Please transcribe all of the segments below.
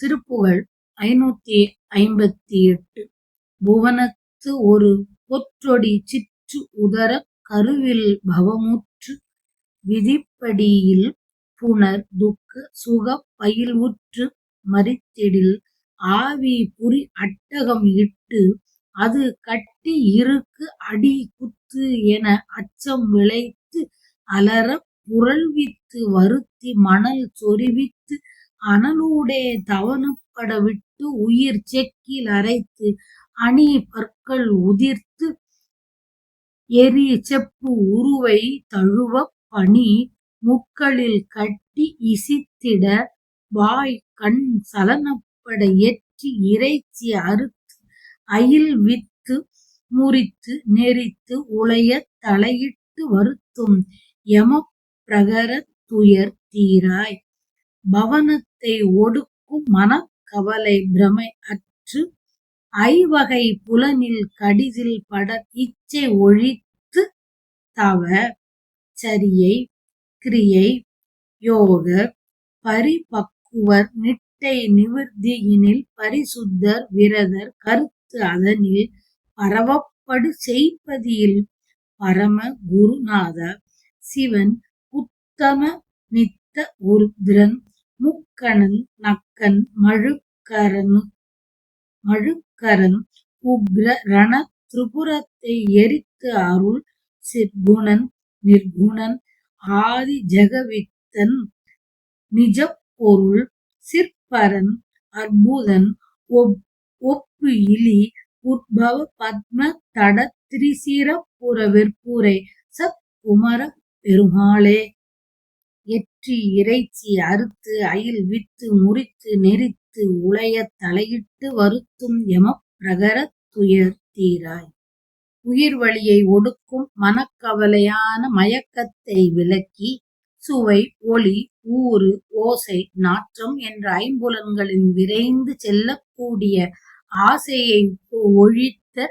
திருப்புகழ் 558. புவனத்து ஒரு பொற்றொடி சிற்று உதரக் கருவில் பவமுற்று விதிப்படியில் புனர் துக்க சுகப் பயில்வுற்று மரித்திடில் ஆவி புரி அட்டகம் இட்டு அது கட்டி இருக்கு அடி குத்து என அச்சம் விளைத்து அலறப் புரள்வித்து வருத்தி மணல் சொரிவித்து அனலூடே தவனப்பட விட்டு உயிர் செக்கில் அரைத்து அணி பற்கள் உதிர்த்து எரி செப்பு உருவை தழுவப் பணி முட்களில் கட்டி இசித்திட வாய் கண் சலனப்பட எற்றி இறைச்சி அறுத்து அயில் வித்து முறித்து நெரித்து உளையத் தலையிட்டு வருத்தும் எமப் பிரகரத் துயர் தீராய். பவனத்தை ஒடுக்கும் மனக்கவலை பிரமை அற்று ஐவகை புலனில் கடிதில் படர் இச்சை ஒழித்து தவ சரியை கிரியை யோக பரிபக்குவர் நிட்டை நிவிர்த்தியினில் பரிசுத்தர் விரதர் கருத்து அதனில் பரவப்படு செய்பதியில் பரம குருநாத சிவன் உத்தம நித்த உருத்திரன் முக்கணன் நக்கன் மழுக்கரன் உக்ர ரண திரிபுரத்தை எரித்து அருள் சிற்குணன் நிர்குணன் ஆதி ஜெகவித்தன் நிஜப்பொருள் சிற்பரன் அற்புதன் ஒப்பு இலி உத்பவ பத்ம தட திரிசிரப்புர வெற்புரை சத் குமர பெருமாளே. எற்றி இறைச்சி அறுத்து அயில் வித்து முறித்து நெரித்து உளையத் தலையிட்டு வருத்தும் எமப் பிரகரத் துயர் தீராய். உயிர் வலியை ஒடுக்கும் மனக்கவலையான மயக்கத்தை விலக்கி சுவை ஒளி ஊறு ஓசை நாற்றம் என்ற ஐம்புலன்களின் விரைந்து செல்லக்கூடிய ஆசையை ஒழித்த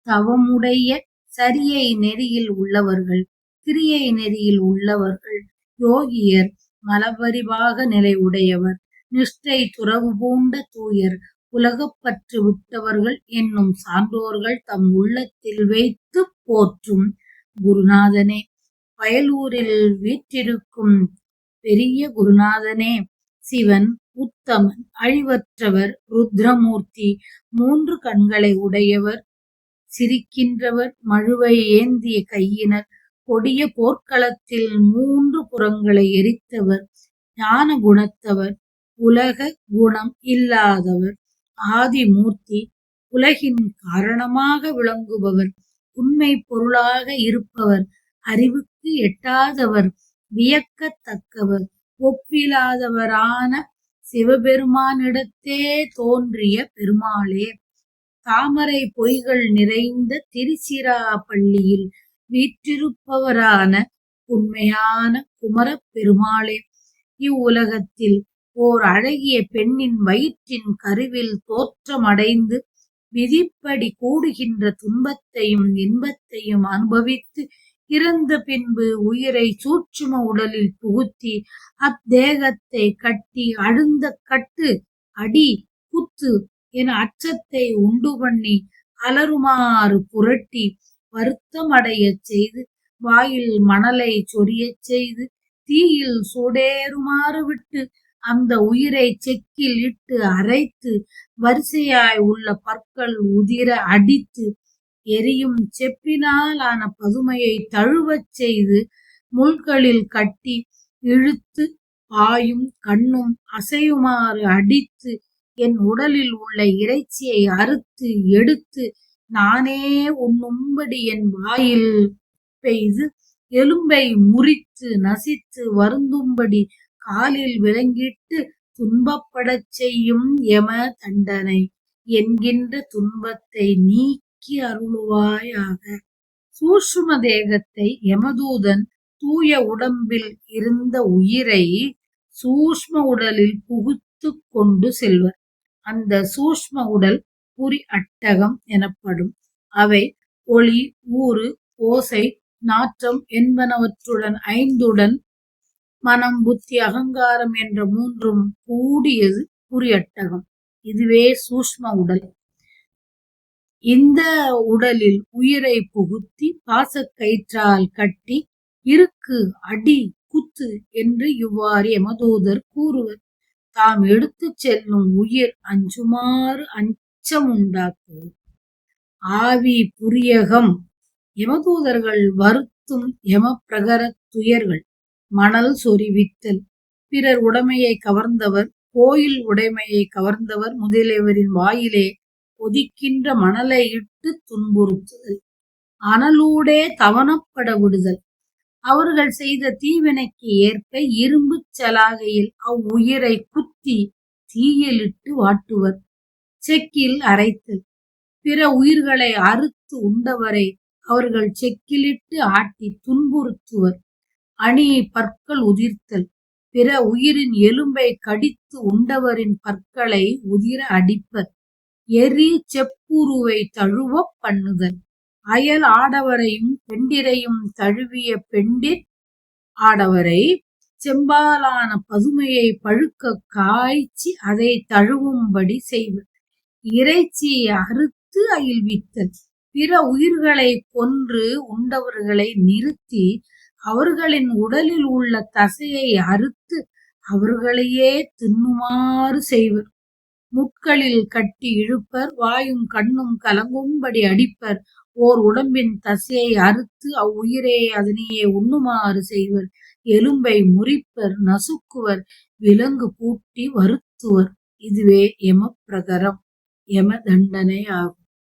தவமுடைய சரியை நெறியில் உள்ளவர்கள் கிரியை நெறியில் உள்ளவர்கள் யோகியர் மலபரிபாக நிலை உடையவர் நிஷ்டை துறவு பூண்ட தூயர் உலகப்பற்று விட்டவர்கள் என்னும் சான்றோர்கள் தம் உள்ளத்தில் வைத்து போற்றும் குருநாதனே. வயலூரில் வீற்றிருக்கும் பெரிய குருநாதனே. சிவன் உத்தமன் அழிவற்றவர் ருத்ரமூர்த்தி 3 கண்களை உடையவர் சிரிக்கின்றவர் மழுவை ஏந்திய கையினர் கொடிய போர்க்களத்தில் 3 புறங்களை எரித்தவர் ஞான குணத்தவர் உலக குணம் இல்லாதவர் ஆதிமூர்த்தி உலகின் காரணமாக விளங்குபவர் உண்மை பொருளாக இருப்பவர் அறிவுக்கு எட்டாதவர் வியக்கத்தக்கவர் ஒப்பிலாதவரான சிவபெருமானிடத்தே தோன்றிய பெருமாளே. தாமரை பொய்கள் நிறைந்த திரிசிராப்பள்ளியில் வீற்றிருப்பவரான உண்மையான குமரப் பெருமாளே. இவ்வுலகத்தில் ஓர் அழகிய பெண்ணின் வயிற்றின் கருவில் தோற்றமடைந்து விதிப்படி கூடுகின்ற துன்பத்தையும் இன்பத்தையும் அனுபவித்து இறந்த பின்பு உயிரை சூட்சும உடலில் புகுத்தி அத்தேகத்தை கட்டி அழுந்த கட்டு அடி குத்து என அச்சத்தை உண்டு பண்ணி அலறுமாறு புரட்டி வருத்தமடையச் செய்து வாயில் மணலை சொரியச் செய்து தீயில் சூடேறுமாறு விட்டு அந்த உயிரை செக்கில் இட்டு அரைத்து வரிசையாய் உள்ள பற்கள் உதிர அடித்து எரியும் செப்பினால் ஆன பதுமையை தழுவச் செய்து முள்களில் கட்டி இழுத்து பாயும் கண்ணும் அசையுமாறு அடித்து என் உடலில் உள்ள இறைச்சியை அறுத்து எடுத்து நானே உண்ணும்படி என் வாயில் பெய்து எலும்பை முறித்து நசித்து வருந்தும்படி காலில் விலங்கிட்டு துன்பப்படச் செய்யும் யம தண்டனை என்கின்ற துன்பத்தை நீக்கி அருளுவாயாக. சூஷ்ம தேகத்தை யமதூதன் தூய உடம்பில் இருந்த உயிரை சூஷ்ம உடலில் புகுத்து கொண்டு செல்வர். அந்த சூஷ்ம உடல் புரி அட்டகம் எனப்படும். அவை ஒளி ஊறு ஓசை நாற்றம் என்பனவற்றுடன் 5 மனம் புத்தி அகங்காரம் என்ற 3 கூடியது புரியட்டகம். இதுவே சூஷ்ம உடல். இந்த உடலில் உயிரை புகுத்தி பாசக்கயிற்றால் கட்டி இருக்கு, அடி, குத்து என்று இவ்வாறு யமதூதர் கூறுவர். தாம் எடுத்துச் செல்லும் உயிர் அஞ்சுமாறு அச்சமுண்டாக்குவர். ஆவி புரியகம். யமதூதர்கள் வருத்தும் யம பிரகரத் துயர்கள். மணல் சொரிவித்தல், பிறர் உடைமையை கவர்ந்தவர், கோயில் உடைமையை கவர்ந்தவர் முதலியவரின் வாயிலே கொதிக்கின்ற மணலை இட்டு துன்புறுத்துதல், அனலூடே தவணப்பட விடுதல், அவர்கள் செய்த தீவினைக்கு ஏற்ப இரும்புச் சலாகையில் அவ்வுயிரை குத்தி தீயிலிட்டு வாட்டுவர். செக்கில் அரைத்தல், பிற உயிர்களை அறுத்து உண்டவரை அவர்கள் செக்கிலிட்டு ஆட்டி துன்புறுத்துவர். அணி பற்கள் உதிர்த்தல், பிற உயிரின் எலும்பை கடித்து உண்டவரின் பற்களை உதிர அடிப்பர். எரி செப்புருவை தழுவப் பண்ணுதல், அயல் ஆடவரையும் பெண்டிரையும் தழுவிய பெண்டிர் ஆடவரை செம்பாலான பதுமையை பழுக்க காய்ச்சி அதை தழுவும்படி செய்வர். இறைச்சியை அறுத்து அயில்வித்தல், பிற உயிர்களை கொன்று உண்டவர்களை நிறுத்தி அவர்களின் உடலில் உள்ள தசையை அறுத்து அவர்களையே தின்னுமாறு செய்வர். முட்களில் கட்டி இழுப்பர், வாயும் கண்ணும் கலங்கும்படி அடிப்பர். ஓர் உடம்பின் தசையை அறுத்து அவ்வுயிரை அதனையே உண்ணுமாறு செய்வர். எலும்பை முறிப்பர், நசுக்குவர், விலங்கு பூட்டி வருத்துவர். இதுவே யம பிரகரம், யம தண்டனை ஆகும்.